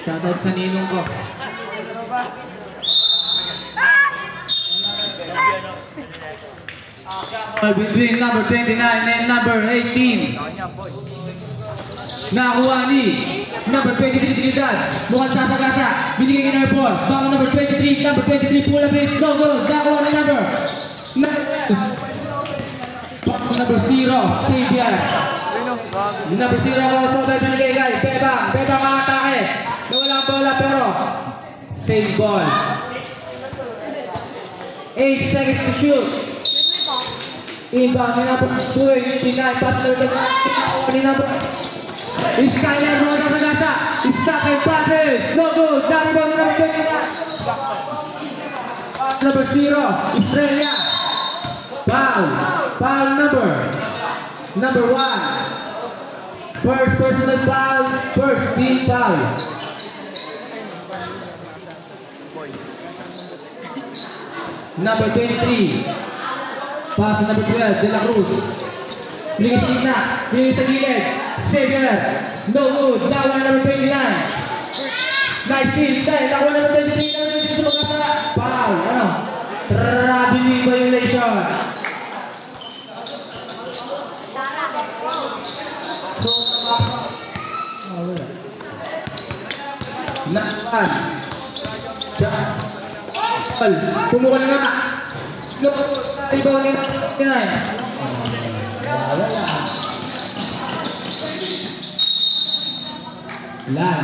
Shoutout sa ninong ko. Between number 29 and number 18. Nakuha ni number 23 Trinidad. Mukhang sasagasa. Binigay kay number 4. Bago number 23. Number 23 pula base. No goal. Nakuha ni number 0. Xavier. Number 0 ako sa tayo binigay kay Bebang. Bebang ang atake. Nawala ang bola pero save ball. 8 seconds to shoot. Inbound ni number 29. Pass ni number Skyler mo sa gasa. Isa kay Pates. No good. Naribang ni number 29. Number 0. Estrella. Foul. Foul number 1. First personal foul. First team foul. Number 23. Pass number 12. De La Cruz. Binigay sa gitna. Binigay sa gilid. Xavier. No good. Nakuha number 29. Nice steal. Nakuha number 23. Number 23 sa magkasa. Foul. Ano? Traveling violation. Nakuhan. Pumukul na nga. Ibaw ni Kinay. Lan.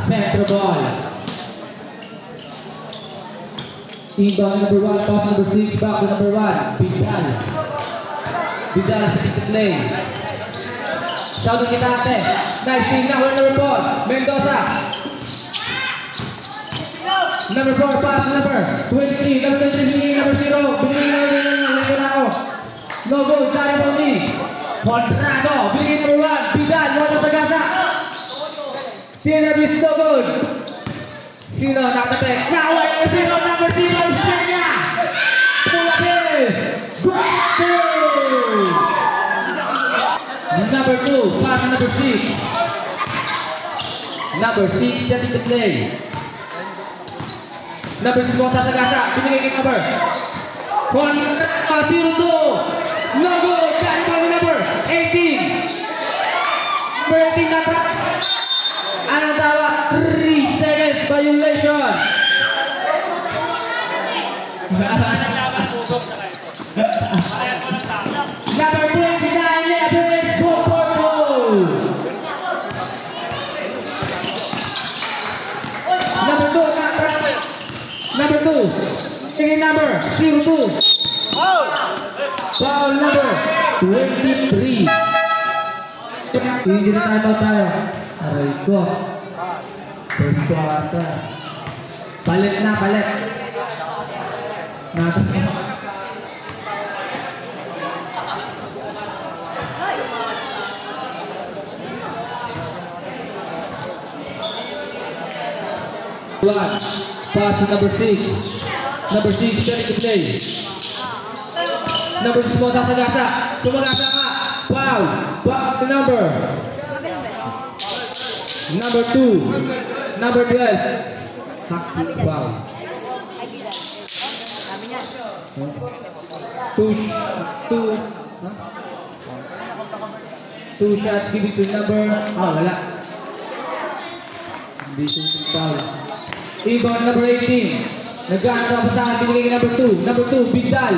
Centro ball. Inbound number 1, pass number 6, back to number 1. Vidal. Vidal sa second lane. Shoutout kita ate. Nice team na. Number 4. Mendoza. Number 4, pass number 23. Number 23, number 0. Binigay na ako. No go. Jari Boni. Contrado. Binigay number 1. Vidal. Wala sa gasa. Tinabis no good. Sino nakatek? Naway na sino. Number 0. Estrella. Pulapis. Breakthrough. Number 2, pass number 6. Number 6, setting the play. Number 6 mo sa gasa. Binigay kay number 0-2. No good. Kaya kami number 18. Number 18 na trap. Anong tawag? 3 seconds violation. Number 29, Levis Boporto. Number 2, number 2. Tingin number 02. Foul number 23. Hindi na tayo. Aray ko. First quarter. Palit na, palit. Natas na. Pass to number 6. Number 6, ready to play. Number 6 mo sa gasa. Sumagasa ka. Foul. Foul to number 2. Number 12. Foul. Two shots given to number. Wala. Hindi shooting foul. Rebound number 18. Nag-aano pa sa akin, binigay number 2. Number 2, Vidal.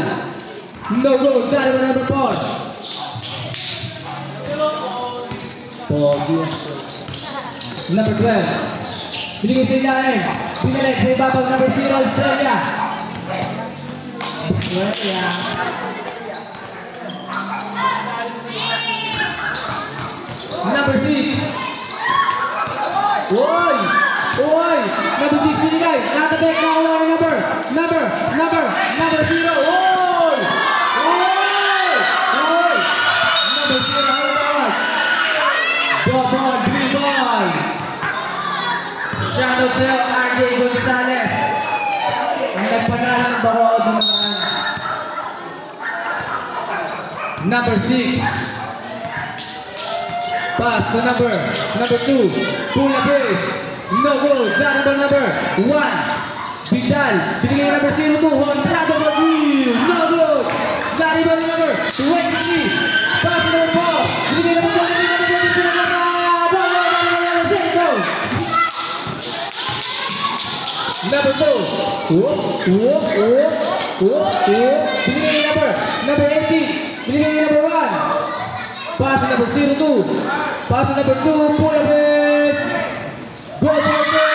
No goal. Dali mo number 4. Pogi. Number 12. Binigay sa ilalim. Binalik sa ibabaw number 0, Estrella. Estrella. Number 6. Oy! Oy! Number 6 binigay. Nakatek na ako ng number 0. Oy! Oy! Oy! Number 0. Ano tawag? Double dribble. Shoutout sa'yo, RJ Gonzalez. Ang nagpadala ng Barood ng mga Number 6. Pass to number 2. Pull the base. No goal. Dribble number 1. Vidal. Binigay number 02. Honrado Madrid. No goal. Dribble number 23. Pass to number 4. Binigay number 23. Number 2. Binigay number 18. Binigay number 1. Pass to number 02. Pass to number 2. Pull the base. Goal for goal.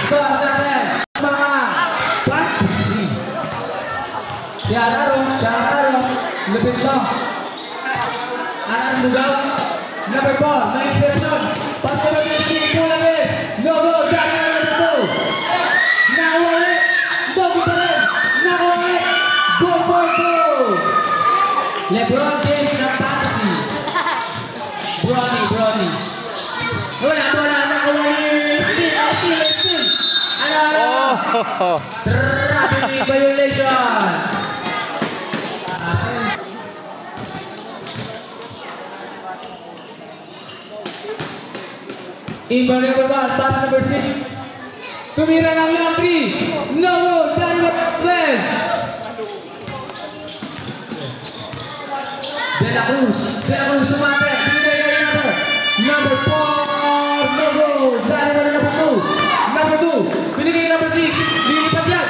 Start natin. Mga fantasy. Siya laro. Lupit mo. Anong lugaw? Number 4. May insertion. Pass to number 3. Pull the base. No goal. Dahil number 2. Nakawali. Dogo pa rin. Nakawali. Goal for goal. LeBron James ng fantasy. Bronny. Wala. Nakawali. Still. Ano? Traffic violation. Inbound number 1, pass number 6. Tumira ng Laundry. No goal. Daniel Plan. De La Cruz sumapit. Binigay kay number 4. No goal. Daniel number 2. Number 2. Binigay number 6. Lilipat yan.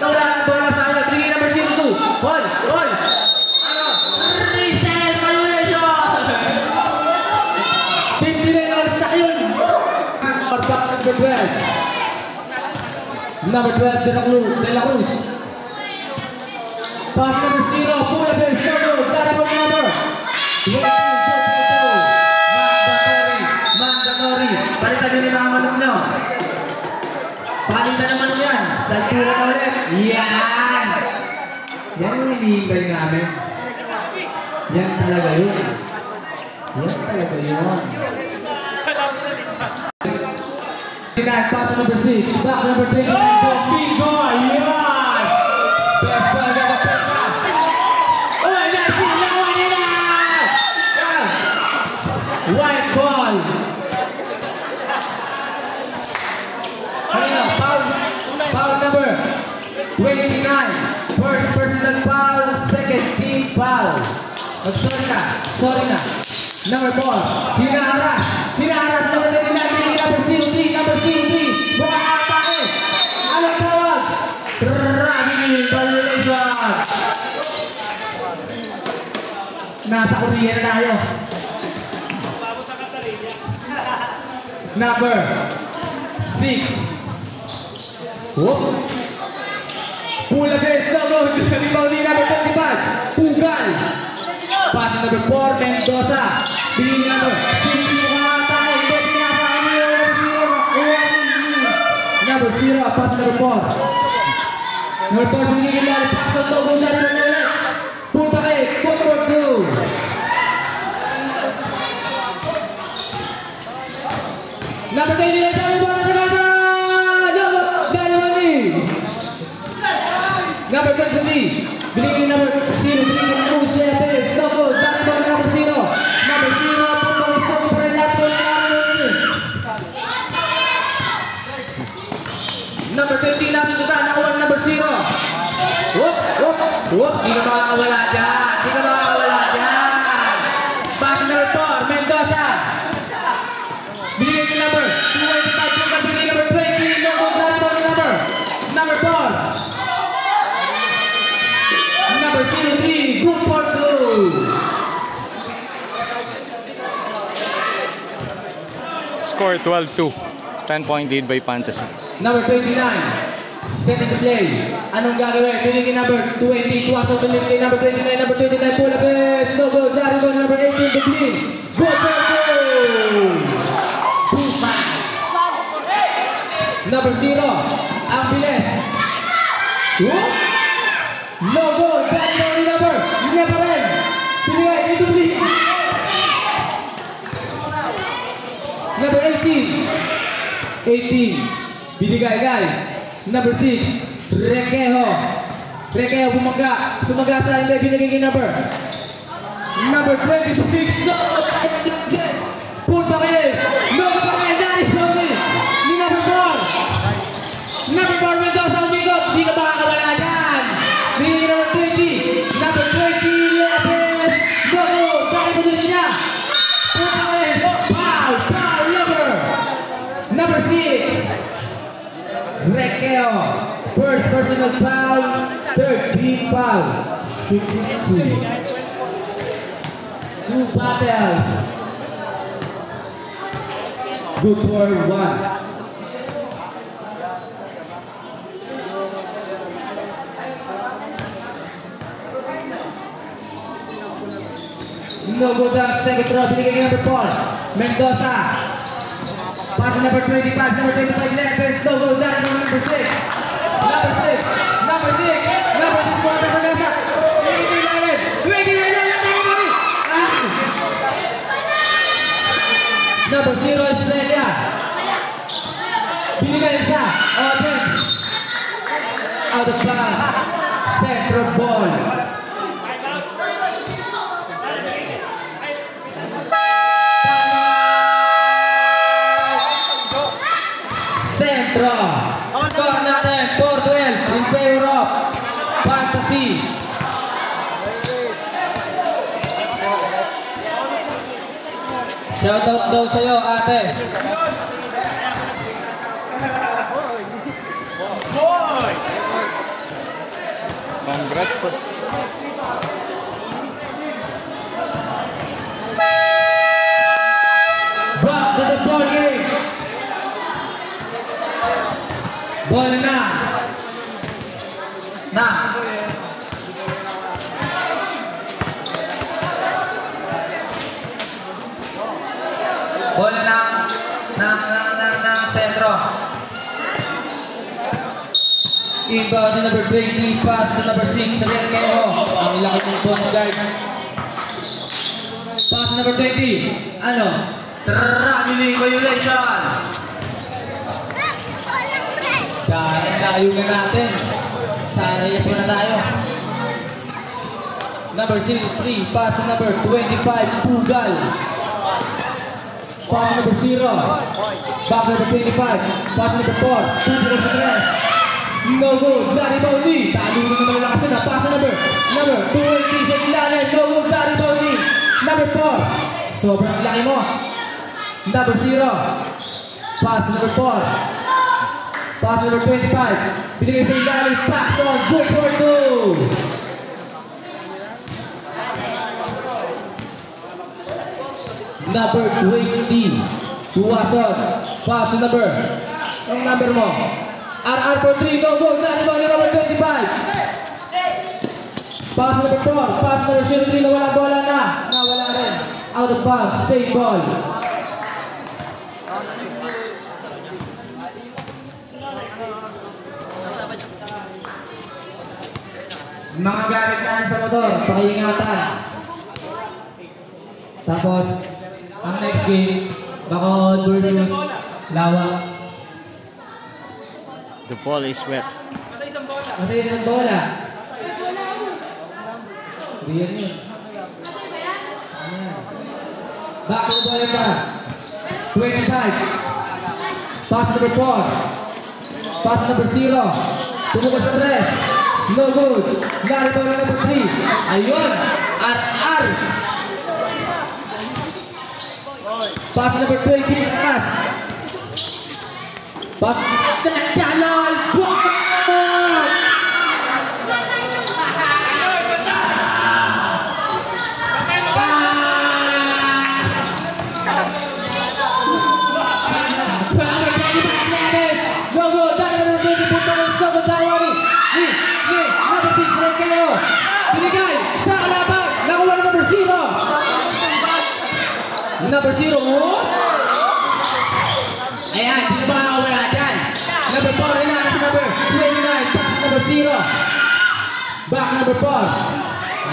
Nawala ng bola sa kanya. Binigay number 02. Hold. Ano? Recess violation. Binigay ng stock yun. Number 12, De La Cruz. Pass number 0, pull up and show. Dribble number 22. Mandatory. Palitan nyo yung mga manok nyo. Palitan naman yan. Saltura na ulit. Yan yung hinihintay namin. Yan talaga yun. Pass number 6, back number 3, bingo! Ayan! Best ball na peka! Oh, nasilawan nila! White ball! Kanina, foul number 29. First personal foul, second team foul. Sorry na. Number 4, hinaharas number 29, number 03, buka atake. Ano tawag? Traffic violation. Nasa Korea na tayo. Number 6. Pull against the road. Number 25. Pugal. Pass number 4, Mendoza. Binigay number 6. Number 0, pass number 4. Number 4, binigay lang. Pass ang Dogo dyan na ulit. Pull back it. Foot for 2. Number 20, dami ba na sa kasa? Number 23, binigay number 0. Binigay number 0. Dogo, dami ba na number 0. Number 0, putong Dogo pa rin natin. Number 20 natin ito, nakuha number 0. Di ka makakawala dyan. Pass number 4, Mendoza. Binigay yung number 25, binigay number 20. Number 4. Number 03, good for two. Score 12-2. 10-point lead by Fantasy. Number 29, second play. Anong gagawin? Pinigin number 20, tuwasok pinigin number 29, number 29, pull up it. No goal, Darryl, number 18, the clean. Go for goal! Pushman. Number 0, ang bilis. No goal, Darryl, number. Hindi pa rin. Pinigay, ito clean. Number 18, binigay guys. Number 6, Requejo. Rekeo bumaga. Sumaga sa line, binigay kay number 26. Pull pa kayo. No pa kayo. That is Johnny. Ni number 4. Number 4 Mendoza umikot. Di ka makakawala dyan. Binigay number 20. Number 20. Lopez. No. Dahil ko din niya. Pull pa kayo. Foul. Number 6. Rekeo. First personal foul. Third team foul. Shooting 2 battles. Good for 1. No good down, second throw, binigay kay number 4. Mendoza. Pass number 25, number 25 left, and slow go down from number 6. Number 6, number 6, number 6, mga kasagasa. 29, number 0 Estrella. Binigay sa offense. Out of bounds. Central ball. Centro. Score natin 4-12 in favor of Fantasy. Shoutout daw sa'yo, ate. Congrats. Back to the ball game. Ball na. Ball ng sentro. Inbound to number 20, pass to number 6, Rekeo. Ang laki ng point guard. Pass to number 20. Ano? Traveling violation. Dahil tayo na natin. Sa reyes muna tayo. Number 03, pass to number 25, Pugal. Pass number 0. Back number 25. Pass number 4. 2 to 3. No good. Dari Bauli. Talo na naman ang lakas na. Pass number 20 sa ilalim. No good. Dari Bauli. Number 4. Sobrang laki mo. Number 0. Pass number 4. Pass number 25. Binigay sa ilalim. Pass on. Good for 2. Number 20, Tuwason. Pass to number. Ang number mo. RR for 3. Go, go. Number 25. Pass to number 4. Pass to number 03. Nawala bola na. Nawala rin. Out of bounds. Save ball. Mga gamit na sa motor. Pakiingatan. Tapos, ang next game, Bacolod versus Lawak. The ball is wet. Kasi isang bola. Riyan yun. Back to the ball pa. 25. Pass number 4. Pass number 0. Tumukot sa 3. No good. Lari pa number 3. Ayun. RR. Pass number 20, pass. Pass. Channel. Number 0. Ayan, hindi ba nakawala dyan? Number 4 rin na si number 29. Pass number 0. Back number 4.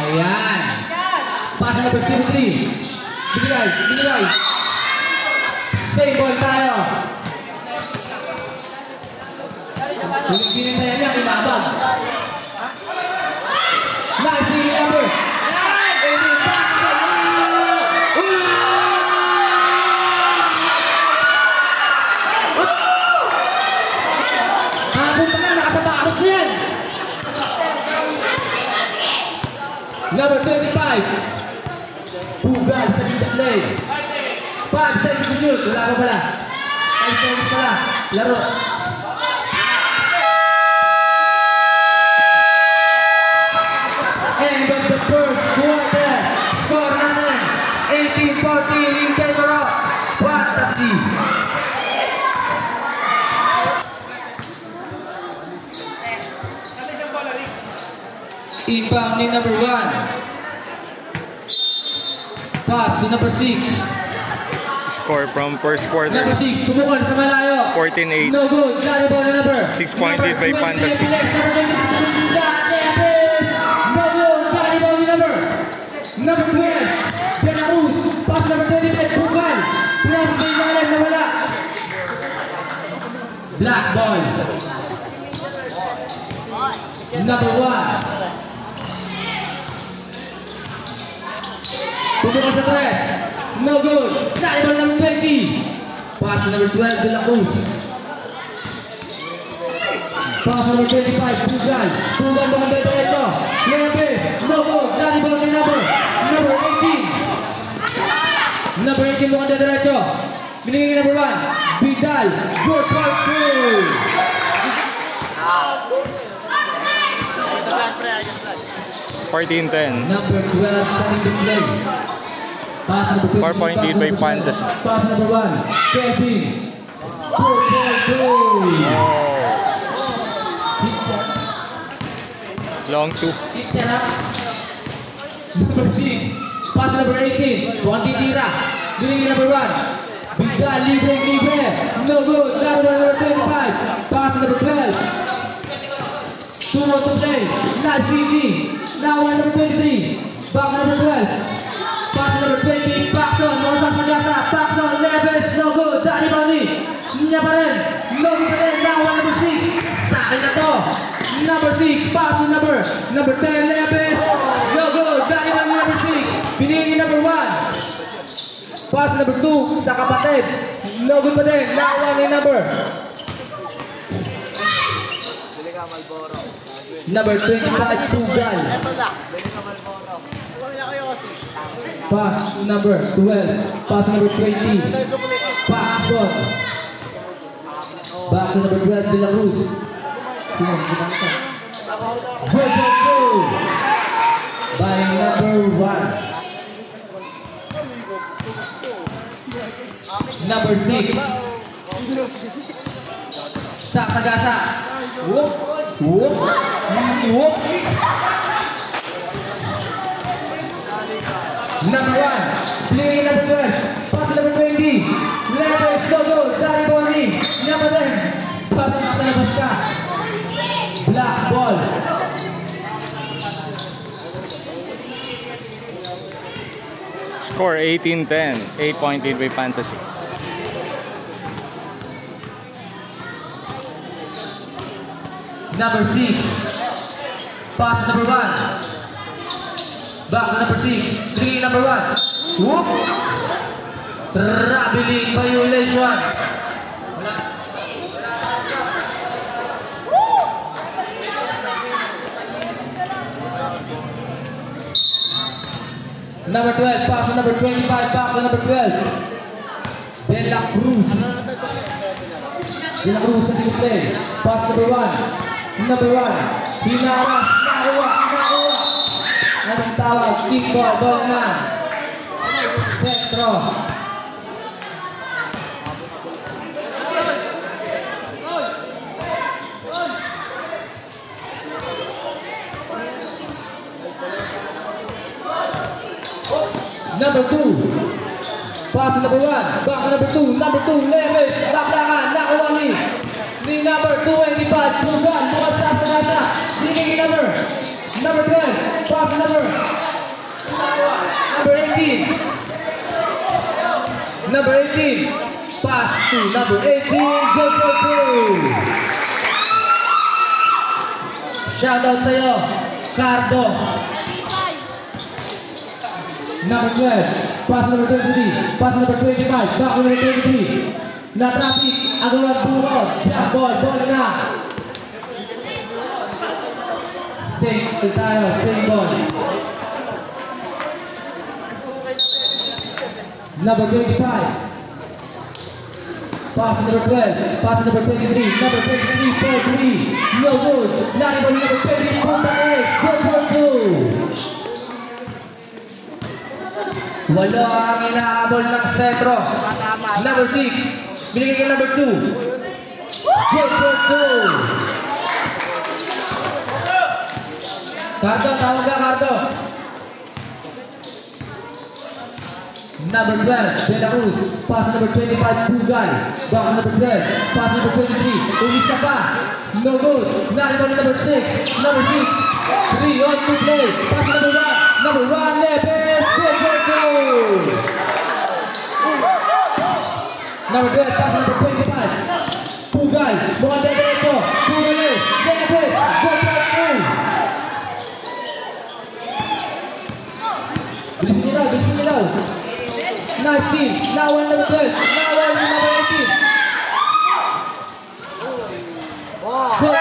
Ayan. Pass number 03. Binigay, binigay. Save ball tayo. Binigay tayo niya, kinabag. Number 25. Bugal sa dito lane. 5 seconds to shoot. Wala pa pala. 5 seconds pala. Laro. End of the first quarter. Score natin. 18-14 in favor of Fantasy. Inbound ni number 1. Pass to number 6. Score from first quarter. Number 6, sumukan sa malayo. 14-8. No good. Got the number. 6-point lead by Fantasy. No good. Got the number. Number 12. Belarus. Pass number 28. Bukan. Plus may lalim na wala. Black ball. Number 1. Pumukan sa 3. No good. Got the number 20. Pass number 12. Belarus. Pass number 25, Bugan. Bugan bukan diretso. Lopez, no good. Dari ball ni number 18. Number 18 bukan diretso. Binigay number 1. Vidal. Good ball through. Number 10. Number 12 starting to play. Pass number 4-point lead by Fantasy. Pass number 1. Kevin. Good ball through. Long 2. Number 6. Pass number 18. Buang tira. Binigay number 1. Vidal libre. No good. Number 25. Pass number 12. 2 more to play. Nice DV. Now number 23. Back number 12. Pass number 20. Paxson. Masa Sagasa. Paxson. Leves. No good. Dani Bani. Niya pa rin. No good pa rin. Now number 6. Sa akin na to. Number 6. Pass to number 10. Leves. No good. Dani Bani number 6. Binigay number 1. Pass number 2 sa kapatid. No good pa din. Now number. Number 25, Pugal. Pass number 12. Pass number 20. Paxson. Back to number 12, Belarus. Go. By number 1. Number 6. Sa Sagasa. Whoop. Number 1. Play number 12. Pass number 20. Level Soto. Dari Boni. Number 10. Pass na labas ka. Black ball. Score 18-10. 8-point lead by Fantasy. Number 6. Pass to number 1. Back to number 6. 3 number 1. Whoop. Traveling violation. Number 12. Pass to number 25. Back to number 12. De La Cruz. De La Cruz sa play. Pass number 1. Number 1, Hinaras, nakuha. Anong tawag? Kiko, ball na. Sentro. Number 2, pass to number 1, back to number 2, Leves, laplakan, nakuha ni number 25, Bugan, bukan sa Sagasa. Binigay number 12, pass number 18. Number 18, pass to number 18, go. Shoutout sa'yo, Cardo. Number 12, pass number 23, pass number 25, back number 23. Na-traffic, agawan buro, jump ball na. Same ball. Number 25. Pass to number 12. Pass to number 23. Number 23 for 3. No good. Not even number 20. Contact. Good for 2. Wala ang inaabol ng sentro. Number 6. Binigay kay number 2. Good for 2. Cardo, tawag ka Cardo. Number 12, De La Cruz. Pass number 25, Pugay. Back number 12. Pass number 23. Umisa pa. No good. Not even number 6. Number 6. 3 on 2 play. Pass number 1. Number 1, Lepes. Good for 2. Number 12, pass number 25. Pugay. Mukhang derecho. Pugay. Lepes. Good for 2. Bilisin nilaw. Bilisin nilaw. Nice team. Now one number 12. Now one number 18. Good for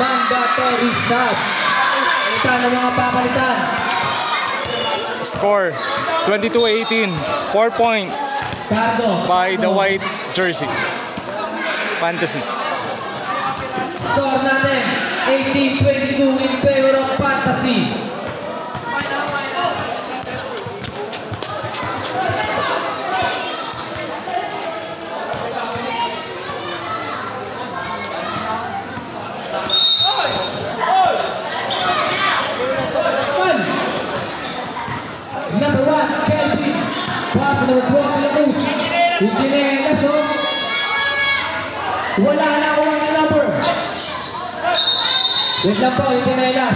mandatory stop. Ito na mga papalitan. Score 22-18. 4 points Cardo. by the white jersey. Fantasy. Score natin 18-22 in favor of Fantasy. Number 1, Kelvin. Pass to number 12, De La Cruz. Engineer, so wala na ako ang number. Wait lang po, Engineer.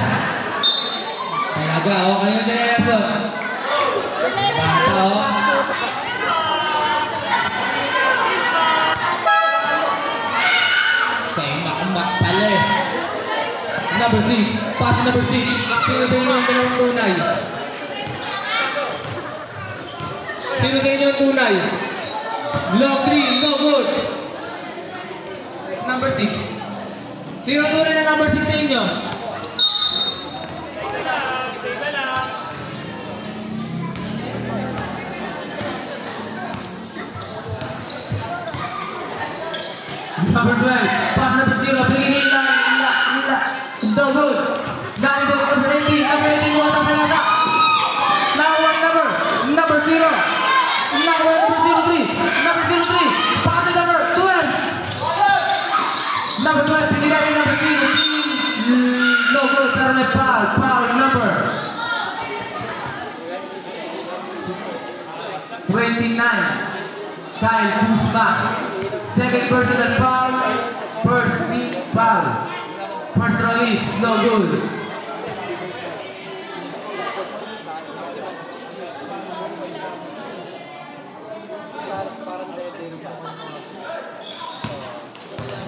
Talaga, o kayo Engineer. Bata o. Makumak pala eh. Number 6, pass to number 6. Sino sa inyo ang dalawang tunay? Sino sa inyo ang tunay? Long 3, no good. Number 6. Sino ang tunay na number 6 sa inyo? Number 12, pass number 0, bringing in no good. Number 18, number 18, walang salata. Now one number 0. Number 03, number 03, pass to number 12. Number 12, pinigay number 0. No good, pero may foul number 29. Kyle Kuzma. Second personal foul, first team foul. First release, no good.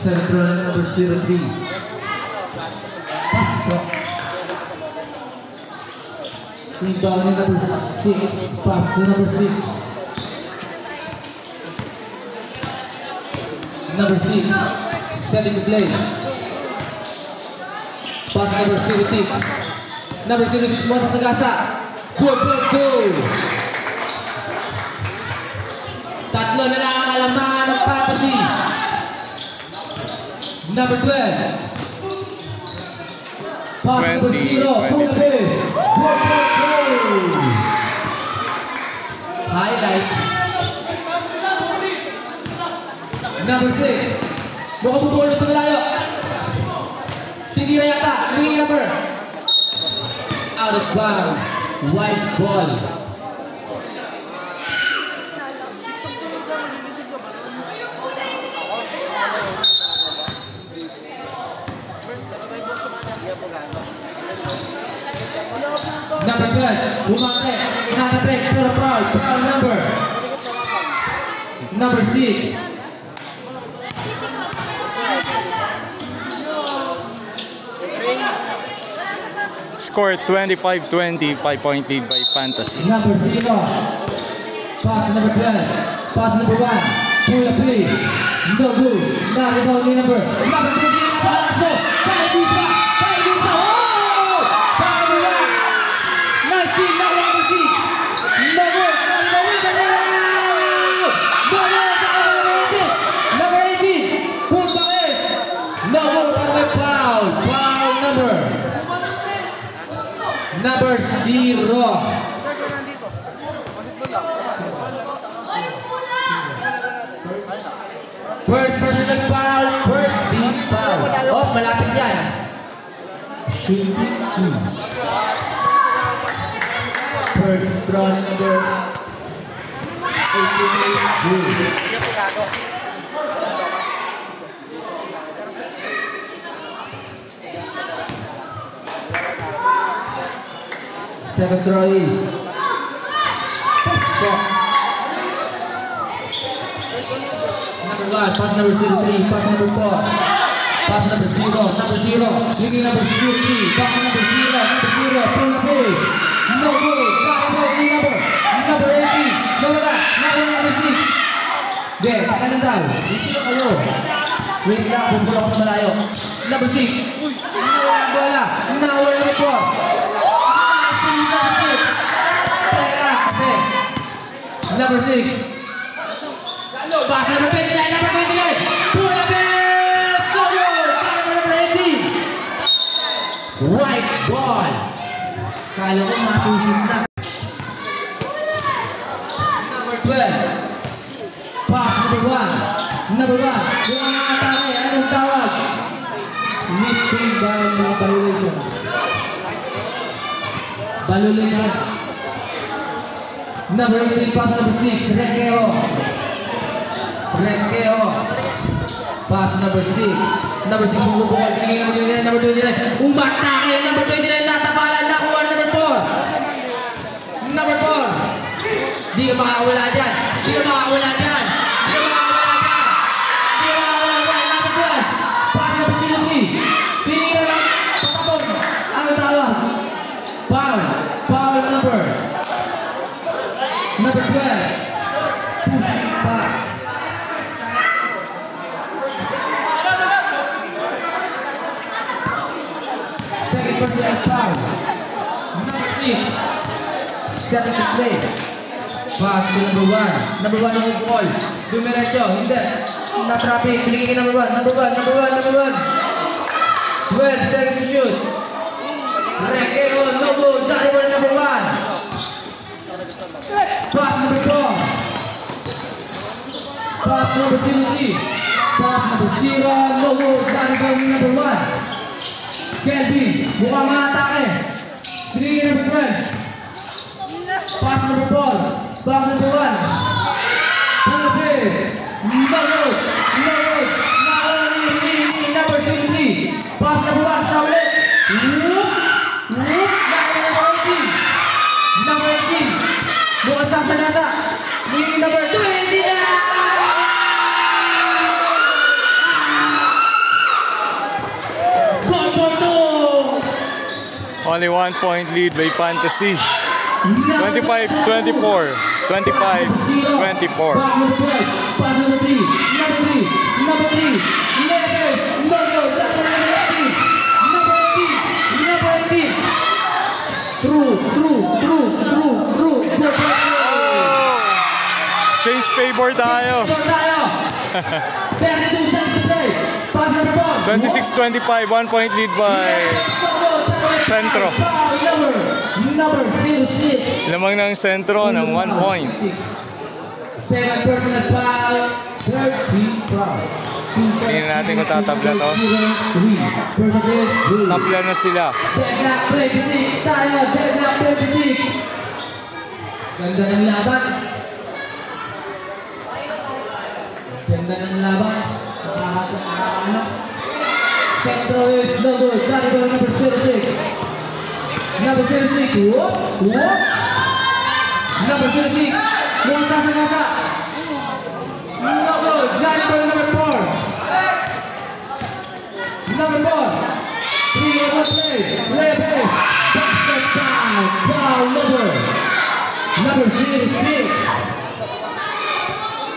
Central number 03. Rebound number 6. Pass to number 6. Number 6. Setting the play. Pass number 06. Number 06 mo sa Sagasa. Good. Tatlo na lang ang kalamangan ng Fantasy. Number 12. Pass number 0. Full base. Good. Highlights. Number 6. Mukhang bubulot sa malayo. Tinira yata. Ring number. Out of bounds. White ball. Number 12, Umate, Natatrek, pero proud number. Number 6. Score 25-20, 5-point lead by Fantasy. Number 0. Pass number 12. Pass number 1. Pull up please. No good. Not about the number. Number 3. Palasco. Kaya Kuzma. Oh! Nice team. Now number 6. Foul number 0. First personal foul, first team foul. Oh, malapit yan. Shooting 2. First run number 88. Second throw is number 1, pass number 03, pass number 4, pass number 0, leading number 03, back number 0, pull the pace, no good, back number 18, number 6. Okay, kanan daw, sino kayo? Wait lang, bumula ko sa malayo. Number 6, nawala, number 4. Number 6. Pass number 29, number 29. Pull up it! So good! Number 18. White ball. Kala ko masusunod na. Number 12. Pass number 1. Number 1. Yung mga atake, anong tawag? Missing dahil mga violation. Violation. Number 18, pass number 6, Requeo. Pass number 6. Number 6, bumubukal. Pinigin number 29. Umatake, number 29, natapalan. Nakuha number 4. Number 4. Di ka makakawala dyan. Number 12. Pass number 3. Pinigin lang. Patapon. Ang tawag. Foul number 12, push back. Second personal foul. Number 6, second to play. Pass to number 1. Number 1 ang ball. Dumiretso, hindi. Na-traffic, pinigin number 1. Number 12 seconds to shoot. Requeo, no good. Number 1. Pass number 4. Pass number 03. Pass number 0. No good. Number 1. Kelvin. Mukhang maatake. Pinigin number 12. Pass number 4. Back number 1. Pull the pace. No good. Number 03. Pass number 1. Shaolin. Number 18. Bukan sa nata. Winning number 20. Goal for 2. Only 1 point lead by Fantasy. 25-24. 25-24. Pass number 3. Number 3. Number 18. True. Change favor tayo. 26-25, 1 point lead by Sentro. Lamang ng Sentro ng 1 point. Second personal foul, third team foul. Tingnan natin kung tatabla to. Tabla na sila. Deadlock 26 tayo, Deadlock 26. Ganda ng laban. Nakakaano. Centro is no good. Number 06. Number 06. Whoop. Number 06. Buwan sa nasa. No good. Number 4. Number 4. 3-1 play. Play. Basket foul. Foul number 06.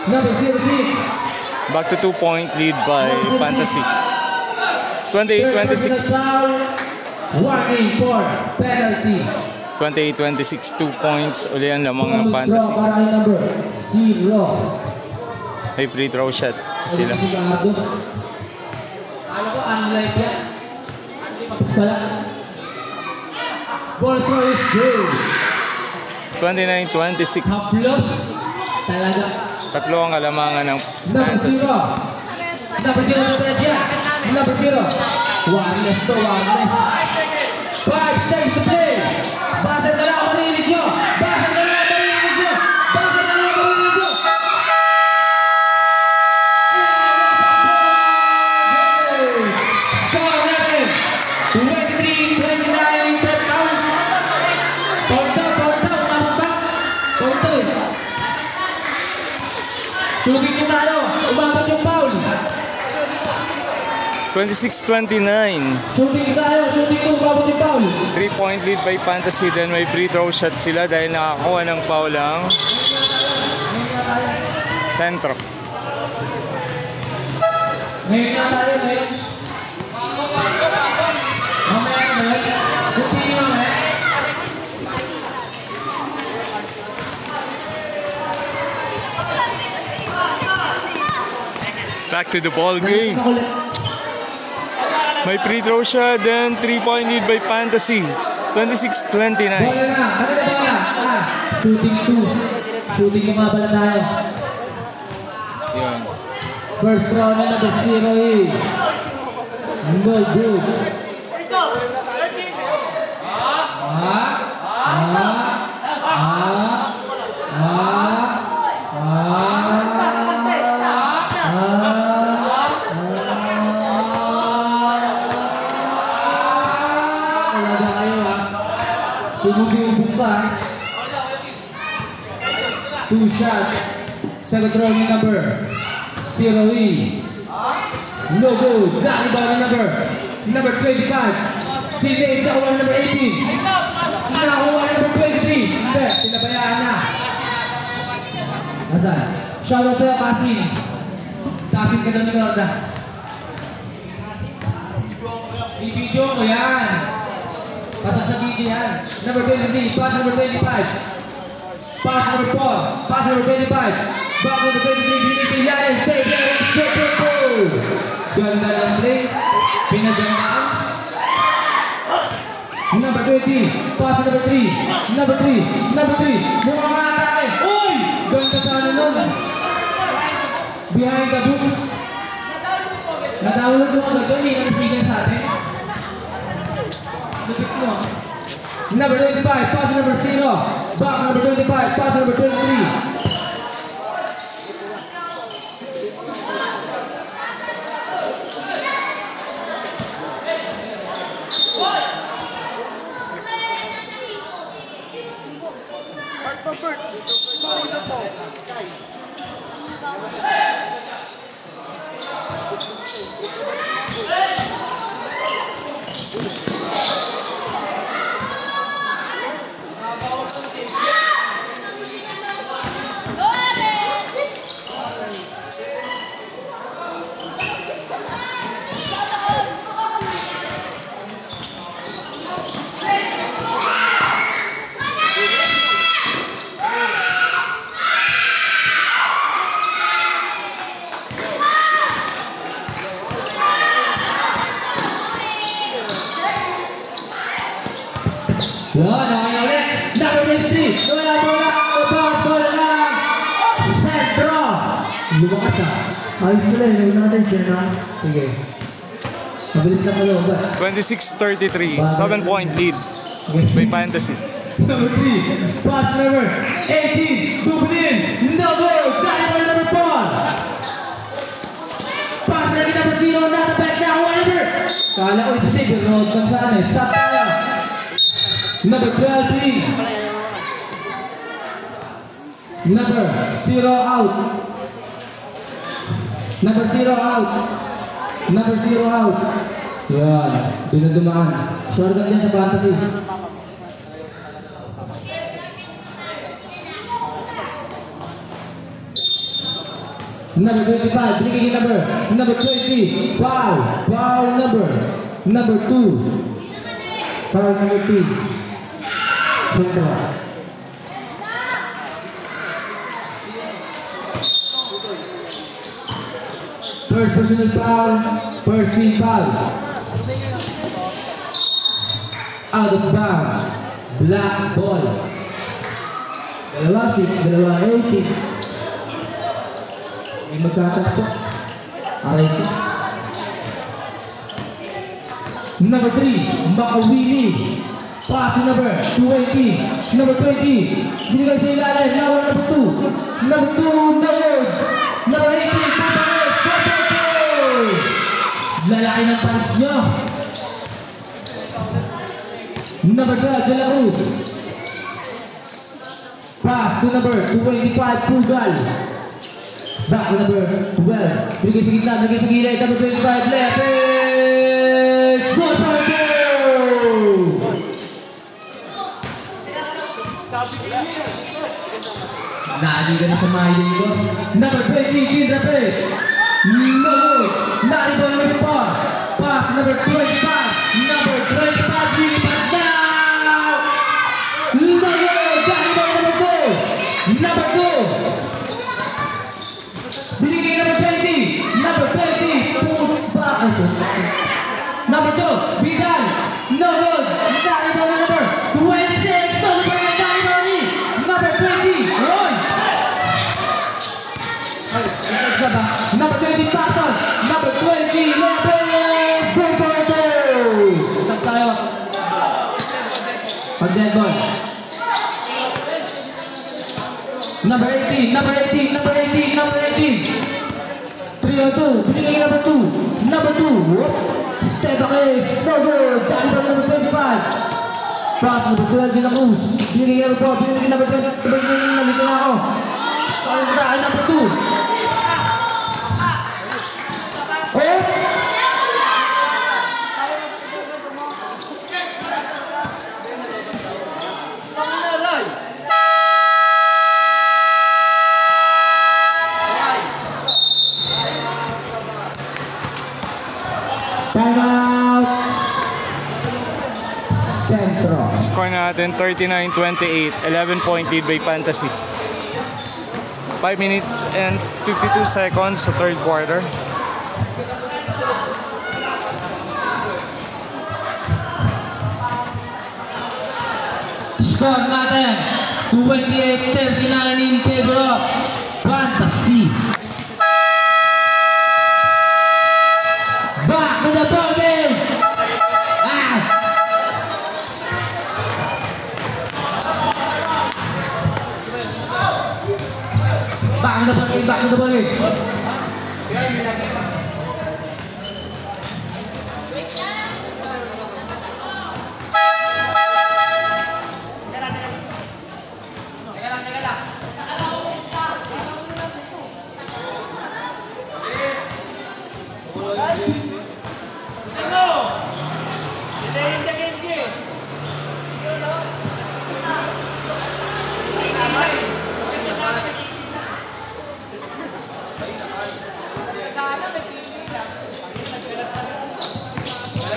Number 06. Back to 2 point lead by Fantasy. 28-26. 1-8-4 penalty. 28-26, 2 points uli ang lamang ng Fantasy. May free throw shot sila. Alam ko unlike yan. Wala. Ball throw is good. 29-26. Haplos. Talaga. Tatlo ang kalamangan ng Number Fantasy. 0. Number 0 sa Bradya. Number 0. One less to one less. 5 seconds to play. Basa na lang ang marinig nyo. Basa na lang ang marinig nyo. Basa na lang ang marinig nyo. Score natin. 23-29. Third count. Count down. Umabot ba? Count down. Shooting nyo tayo. Umabot yung foul. 26-29. Shooting tayo. Shooting nyo. Umabot yung foul. 3-point lead by Fantasy. Then may free throw shot sila dahil nakakuha ng foul ang Centro. Ngayon na tayo, ngayon. Mamaya, ngayon. Shooting nyo, ngayon. Back to the ball game. May free throw siya, then 3-point lead by Fantasy. 26-29. Bola na. Ano na bola? Shooting 2. Shooting kumabala tayo. Yun. First round na number 0 is no good. Talaga kayo ha. Sumubing ka. 2 shot. Second round na number 0 is no good. Dahil ba na number 25. Si Nate nakuha na number 18. Nakuha na number 23. Hindi, pinabayaan na. Asan? Shoutout sa'yo, Kasin. Kasin ka lang nanonood na. I-video mo yan. Pasok sa video yan. Number 23, pass number 25. Pass number 4, pass number 25. Back number 23, binigay yan. Save it, triple goal. Ganda ng play. Pinagamaan. Number 20, pass number 3. Number 3, number 3. Mukha ka atake. Uy! Ganda sana nun. Behind the books. Nadawalod mo agad doon. Hindi nasigan sa atin. Lupit mo. Number 25, pass number 0. Back number 25, pass number 23. Yan, nakaya ulit. Number 23. Wala bola. Bola lang. Centro. Lumakas ah. Ayos sila yun. Huwag natin dyan ha. Sige. Mabilis na pala ba? 26-33. 7-point lead by Fantasy. Number 3. Pass number 18. Dublin. Number. Dahil mo number 4. Pass number 0. Nakaback na. Whatever. Kala ko isa sige. Road lang saan eh. Sa tayo. Number 12, please. Number 0 out. Number 0 out. Number 0 out. Yan. Dinudumaan. Shortcut yan sa Fantasy. Number 25. Binigay yung number. Number 20. Foul. Foul number. Number 2. Foul number 2. Centro. First personal foul, first team foul. out of bounds. Black ball. Dalawa 6, dalawa 18. May magkatakpo. Aray ko. Number 3, Makawili. Pass number 20. Number 20. Binigay sa ilalim. Number 2. Number 2, number 18. Lalaki ng pants nyo. Number 12, De La Cruz. Pass to number 25, Pugal. Back to number 12. Binigay sa gitna, binigay sa gilid. Number 25, Lepes. Good for two! Naging ka na sa mayo dito. Number 20, Gil Rapes. No! Narito number 4. Pass number 25. Number 25, lilipat now! No! Number 2. Number 2. Binigay number 20. Number 20. Number 2. Vidal. No good. Narito number 26. Number 20. Number 20. Roy. Number 20, Patton. Number 20, Lopez. Isang tayo. Pag-dead ball. Number 18, number 18, number 18, number 18. 302, binigay number 2. Number 2. Step back is no good. Dahil ba number 25. Pass number 12, De La Cruz. Binigay number 4, binigay number 20. Nalito na ako. Sorry na tayo, number 2. Timeout. Centro. Score natin 39-28. 11-point lead by Fantasy. 5 minutes and 52 seconds sa third quarter. Score natin 28-39 in favor of Fantasy. Back to the ball game. Back to the ball game. Back to the ball game.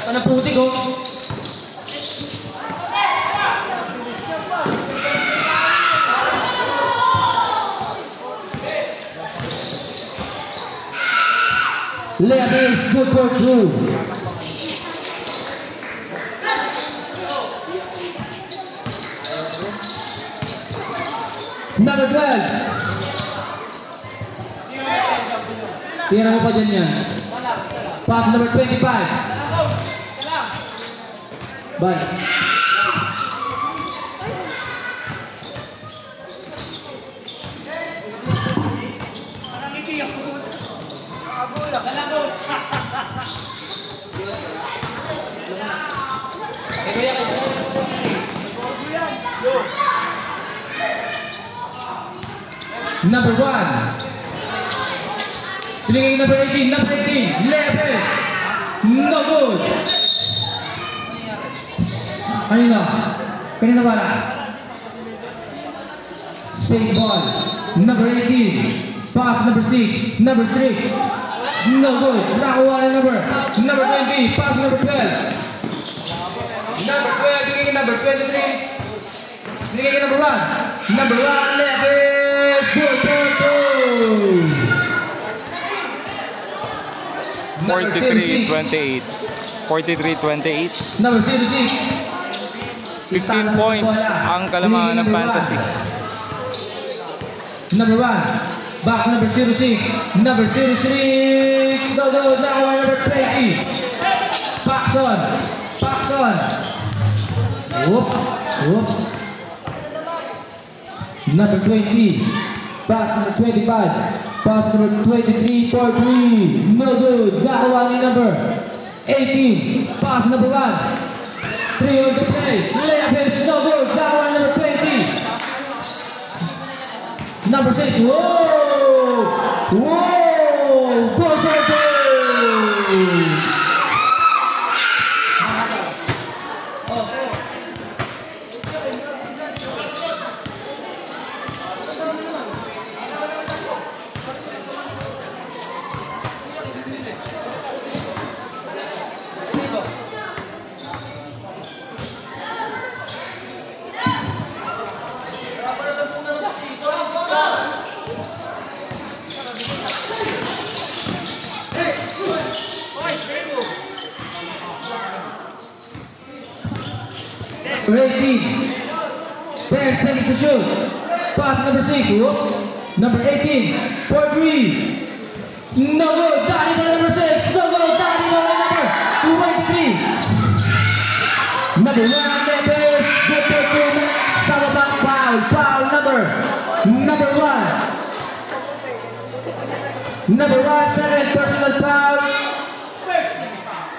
Ano putik oh. Layup is good for two. Number 12. Tira mo pa dyan yan. Pass number 25. Bye. Number 1. Pinigay number 18, number 18, Lepes. No good. Kanina? Kanina wala? Save ball. Number 18. Pass number 6. Number 3. No good. Nakuha na number 20. Pass number 12. Number 12. Binigay number 23. Binigay number 1. Number 1. Lepes. Good for two. 43-28. 43-28. Number 06. 15 points ang kalamangan ng Fantasy. Number 1, back number 06, number 06, no, now number 20, Paxson, whoop, number 20, pass number 25, pass number 23 for 3, no good, nakuha ni number 18, pass number 1, 3 on the play, layup is no good, nakuha number 20, number 6, whoa, go, go! 18. 10 seconds to shoot. Pass number 6. Whoop. Number 18. For 3. No good. Daddy ball number 6. No good. Daddy ball number 23. Number 1. Members. Good performance. Sama back foul. Foul number 1. Number 1. Second personal foul.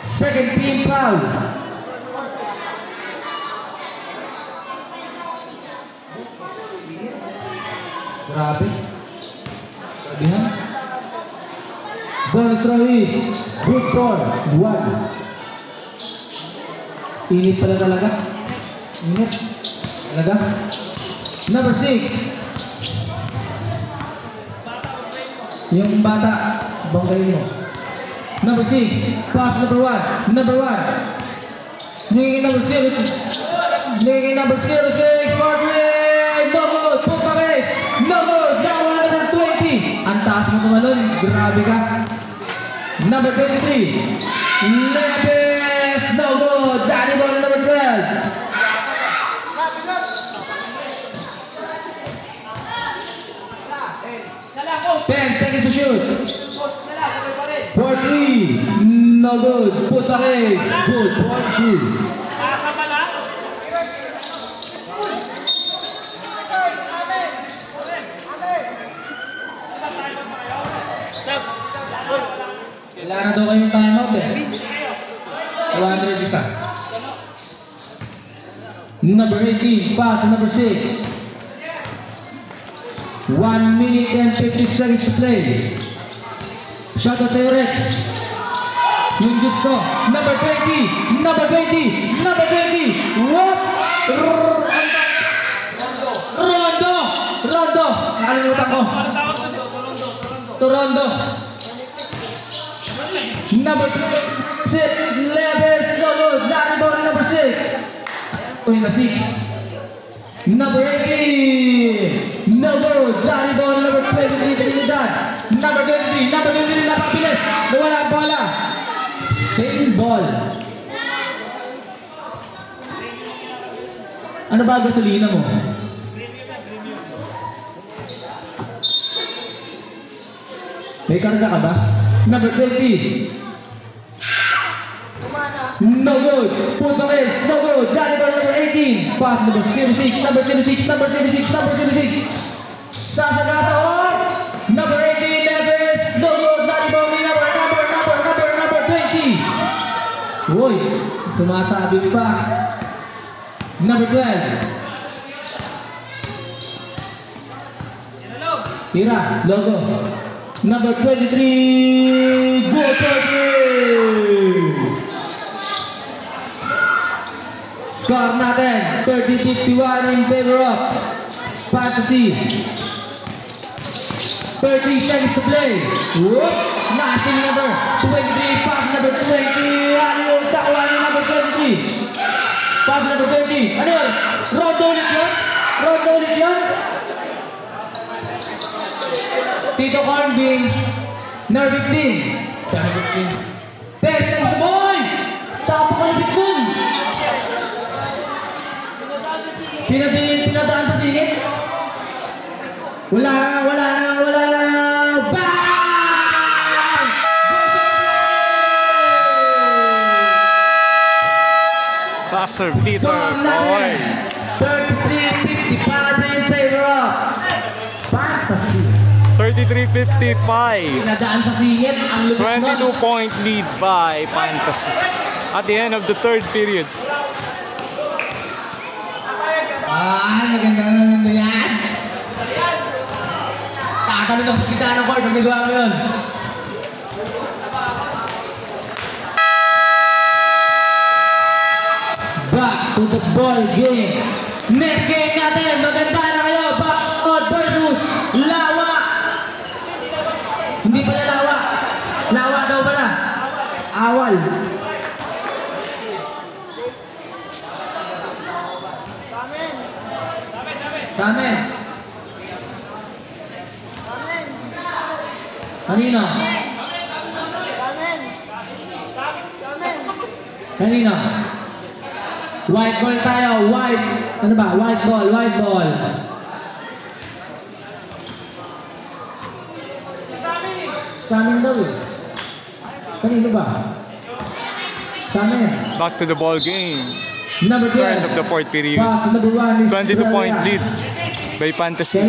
Second team foul. Grabe. Sabihan. Bonus Ruiz. Good for 1. Init pala talaga. Init. Talaga. Number 6. Yung bata. Banggayin mo. Number 6. Pass number 1. Number 1. Ningin number 0. Ningin number 06. For 3. No good. Put pa rin. No good. Now number 20. Ang taas mo tumalon. Grabe ka. Number 23. Lepes. No good. Danny ball number 12. Ten seconds to shoot. For 3. No good. Put pa rin. Good. For 2. Wala na daw kayong timeout eh. 100 isa. Number 18, pass number 6. 1 minute and 50 seconds to play. Shot out to Rex. Yung gusto. Number 20. Number 20. Number 20. What? Rondo. Rondo. Nakalimutan ko. Toronto. Number 6, Leves, no good. Daddy ball number 6. Number 6. Number 18. No good. Daddy ball number 23. Trinidad. Number 23. Number 23. Napabilis. Nawala ang bola. Same ball. Ano ba gasolina mo? May karga ka ba? Number 20. No good. Put the race. No good. Daddy ball number 18. Pass number 06. Number 06. Number 06. Number 06. Sasagata or number 18. Neves. No good. Daddy ball number 20. Uy. Sumasabi pa. Number 12. Tira. Logo. Number 23. Go 30. Score natin, 30-51 in favor of Fantasy. 30 seconds to play. Whoop! Nasty number 23, pass number 20. Ano yung takwa ni number 23? Pass number 20. Ano yun? Rondo ulit yun? Rondo ulit yun? Tito Cornbing, number 15. Number 15. 10 seconds to boy! Tapo ka na bitun! Pinadaan sa singit. Wala na. Bang! Passer Peter Boy. 33-55 in favor of Fantasy. 33-55. Pinadaan sa singit. Ang lupit nun. 22-point lead by Fantasy at the end of the third period. Maganda yan. Tatanong na kita ng court pag nagawa mo yun. Back to the ball game. Next game natin, maganda na kayo. Backcourt versus Lawa. Hindi pala Lawa. Lawa daw pala. Awal. Kamen. Kanino? Kanino? White ball tayo. White. Ano ba? White ball. Sa amin daw eh. Kanino ba? Sa amin. Back to the ball game. Number 10. Start of the fourth period. Number 1 is 22-point lead by Fantasy.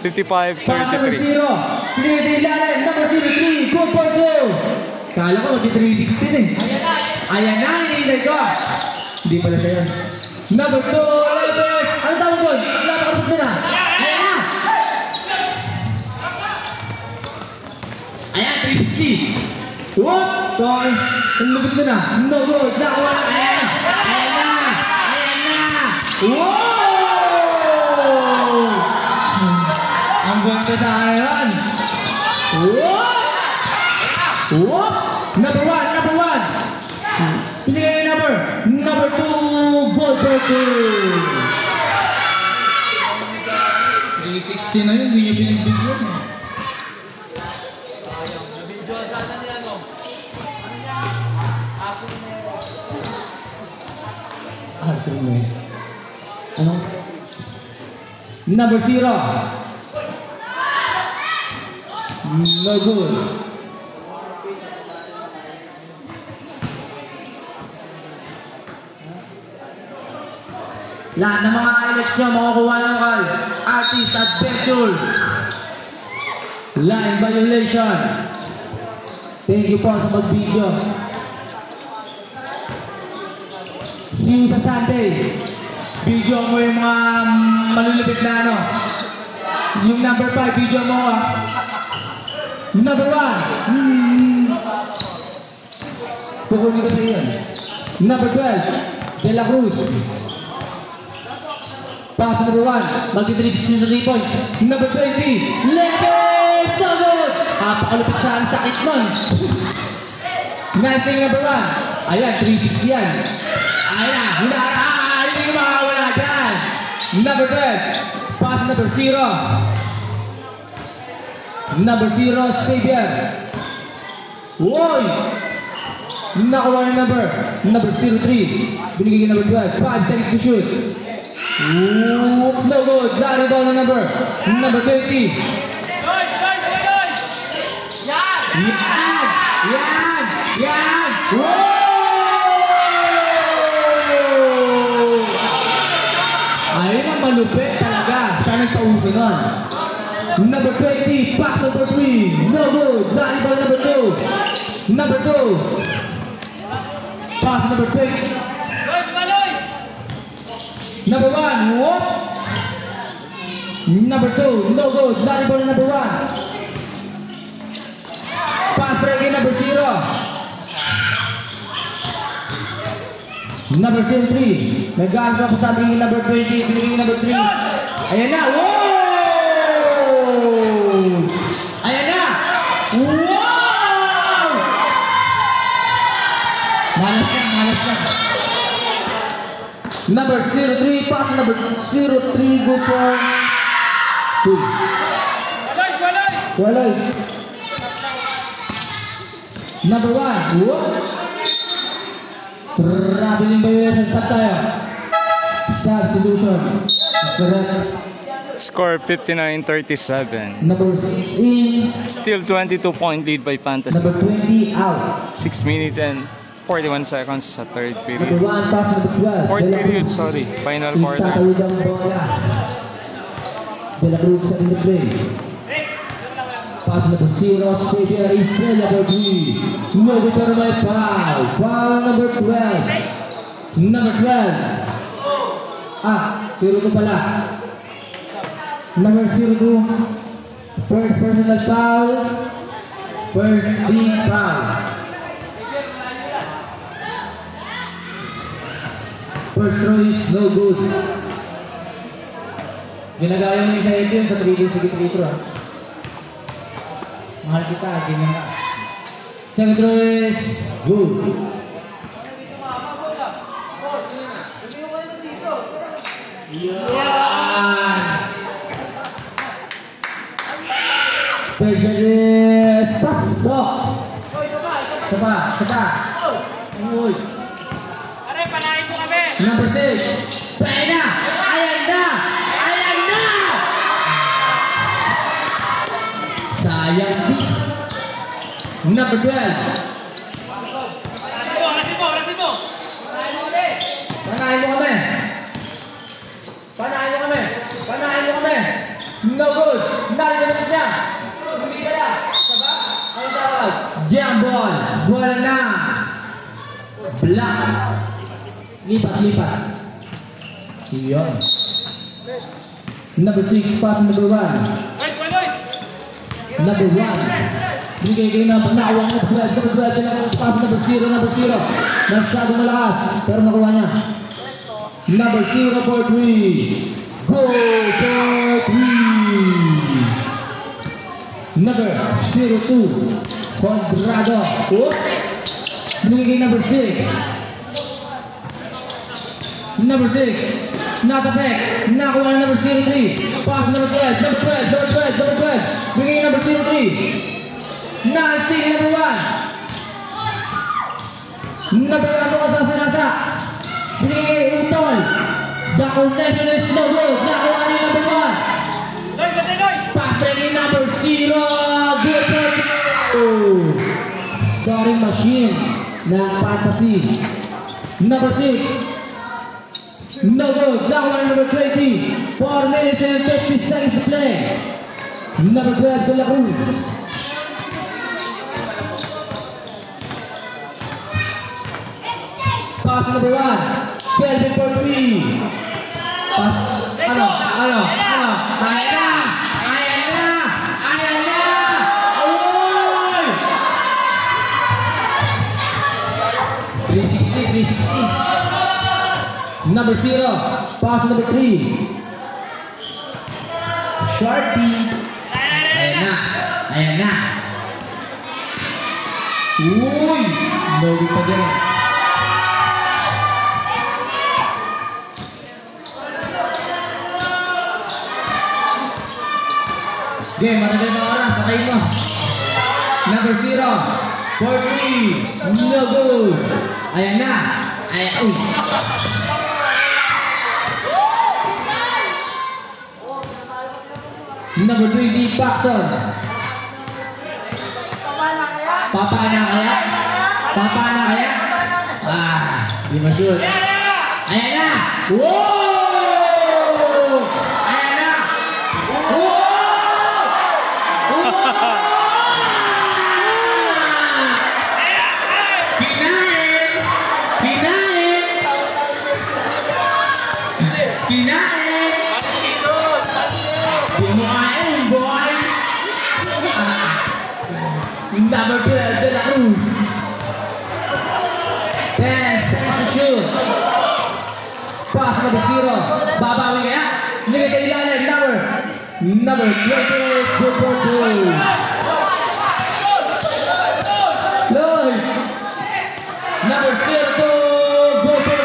55-33. 0. Number 03. Good for 2. Kala ko mag-316 eh. Ayan na, hinihintay ko. Hindi pala siya yan. Number 2. Ano tawag doon? Napakapit na. Ayan na. Ayan, 360. What? Sorry. Ang lupit na na. No good. Nakawa na. Ayan na. Wow! Ang ganda sa ayan. What? Number 1. Pinigay yung number 2. Goal for 2. 360 na yun. Hindi nyo pinigbigyan. Ano? Number 0. No good. Lahat ng mga highlights nyo makukuha lang kay Artist Adventures. Line violation. Thank you po sa mag-video. See you sa Sunday. Video mo yung mga malulupit na ano. Yung number 5, video mo Number 1. Kukunin ko sa iyo. Number 12, De La Cruz. Pass number 1, magti-360 sa 3 points. Number 20, Lebe! So good! Napakalupit sa ang sakit nun. Nice thing number 1. Ayan, 360 yan. Ayan, hindi ko makawala dyan. Number 12, pass number 0. Number 0, Xavier. Woy! Nakuha ni number 03. Binigay number 12. 5 seconds to shoot. No good. Lari ball na number 30. Yan! Ayun ang malupit talaga. Siya nagpauso nun. Number 20, pass number 3. No good. Lari ball number 2. Number 2. Pass number 20. Number 1, whoop. Number 2, no good. Lari ball number 1. Pass breaking number 0. Number 3. Nag-aarap ako sa ating number 20. Binigay number 3. Ayan na. Wow! Ayan na. Wow! Malas lang. Number 03, pass number 03, go for 2. Walay. Number 1, whoop. Traveling violation, sab tayo. Sab to do substitution. Correct. Score 59-37. Number 6 in. Still 22-point lead by Fantasy. Number 20 out. 6 minutes and 41 seconds sa third Number period. 1 pass number 12. Fourth period, sorry. Final quarter. Itatawid ang bola. De La Cruz in the play. Pass number 0. Xavier Estrella number 3. No good pero may foul. Foul number 12. Number 12. 0-2 pala. Number 0-2. First personal foul. First team foul. First throw is no good. Ginagaya mo yung sa head yun sa 3 days sige free throw. Mahal kita, ganyan ka. Second throw is good. Yan! Third shot is pasok! Sapa! Uy! Number 6. Ayan na! Sayang. Number 12. Panahin mo kami. No good. Narinig niya. Hindi kaya. Saba? Ang tawag. Jam ball. Bola na. Black. Lipat. Iyon. Number 6, pass number 1. Number 1. Binigay kayo na pagnaawang number 12. Pass number 0. Masyadong malakas. Pero nakuha niya. Number 0 for 3. Go for 3. Number 02. Condrado. Binigay number 6. Number 6, not a back, nakuha number 03, pass number 12, bigay number 03, na-steal number 1, number 1 po kasasanasa, bigay Utol, the concession is no good, nakuha ni number 1, pass bigay number 0, good for 2, scoring machine ng Fantasy, number 6, no good. Now one number 20. 4 minutes and 50 seconds to play. Number 12, De La Cruz. Pass number 1. Kelvin for 3. Pass. Ano? Ayan na! Oy! 360. Number 0, pass number 3. Shorty. Ayan na. Uy! Logi pa dyan. Game, matagal na oras. Patayin mo. Number 0, 4-3. No good. Ayan na. Uy. Number 20, Paxson. Papa na kaya? Di ma-sure. Ayan na! Wow! Ayan na! Kinain! Di mo kain, boy! Number 12, De La Cruz. 10 seconds to shoot. Pass number 0. Babawi kaya? Nigay sa ilalim. Number 20, good for 2. Lloyd. Number 0, good for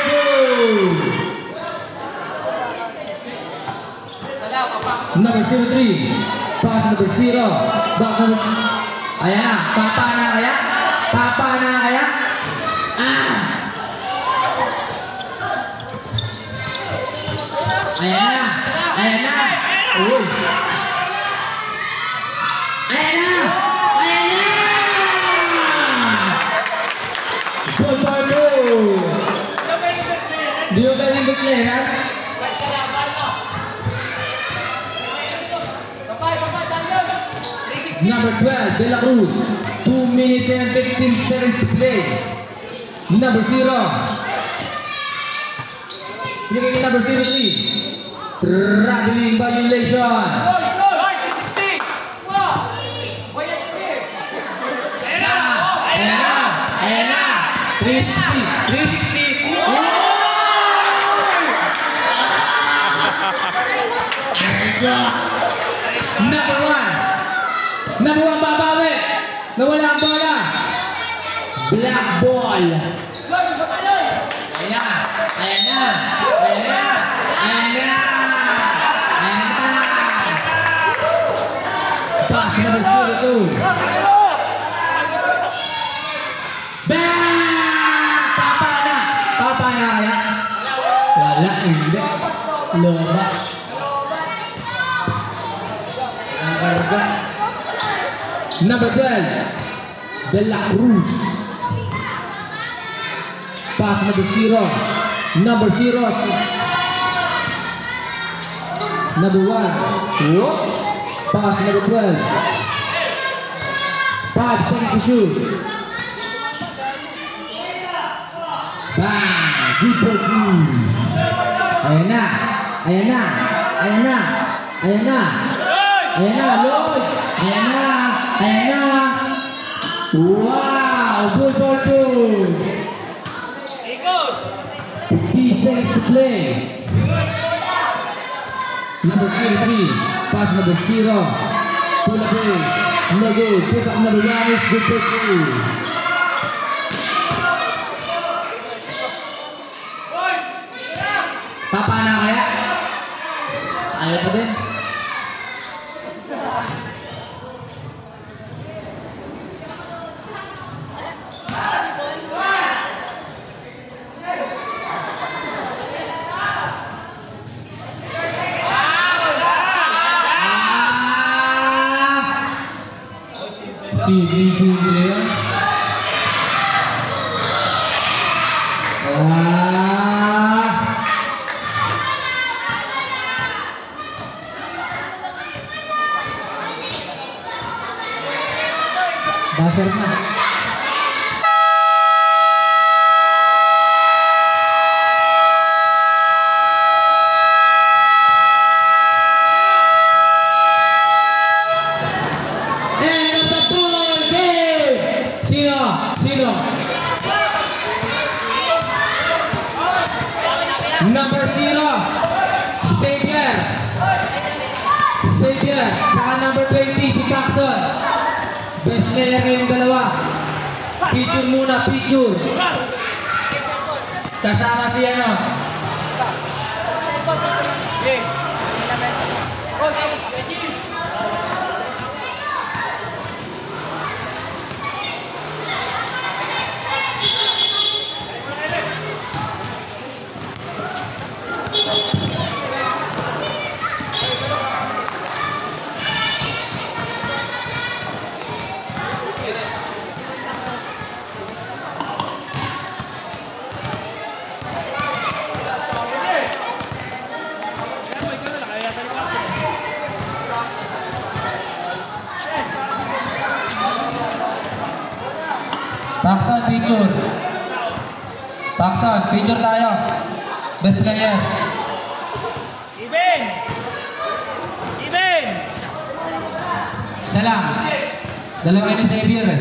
2. Number 03. Pass number 0. Back number... Ayan na. Papa na kaya? Ayan na! Ayan na! Uy! Ayan na! Ayan na! Ball for two! Di mo pwedeng declare, ha? Number 12, De La Cruz. 2 minutes and 15 seconds to play. Number 0. Pinagiging number 03. Traveling violation. Ayan na! 360! Number 1! Number 1 babawi! Nawala ang bola! Black ball! Ayan na! Ayan na! Ayan na! Ayan na! Ayan na! Pass number 02! Bang! Papa na! Papa na kaya? Wala, hindi. Loba. Ang karga. Number 12, De La Cruz. Pass number 0. Number 0. Number 1. Whoop. Pass number 12. 5 seconds to shoot. Bang! Good for two. Ayan na. Ayan na. Ayan na. Ayan na. Ayan na. Lloyd. Ayan na. Ayan na. Wow! Good for two. 50 seconds to play. Number 3. Pass number 0. Pull up it. No good. Pick up number 1 is good for two. Papa na kaya? Ayaw pa din. Sini na yun. Buzzer na. And the ball game! Sino? Sino? Number 0, Xavier. Xavier. Saka number 20, si Paxson. Best player kayong dalawa. Picture muna, picture. Kasama si ano? Paxson, picture. Paxson, picture tayo. Best player. Iben! Iben! Isa lang. Dalawa ni Xavier eh.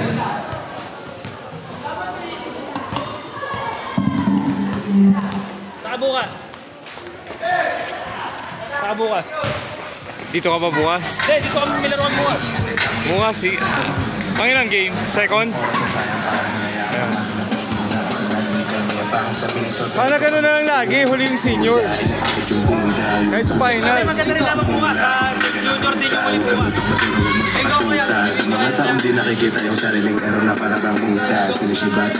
Saka bukas. Saka bukas. Dito ka ba bukas? Hindi, dito kami milaruan bukas. Bukas si... Pangilang game? Second? Sana gano'n na lang lagi, huling senior. Kahit sa finals. Maganda rin naman bukas. Junior din yung ulit bukas. Ay, go mo yan. Mga taong di nakikita yung sariling araw na parang butas. Sinisibat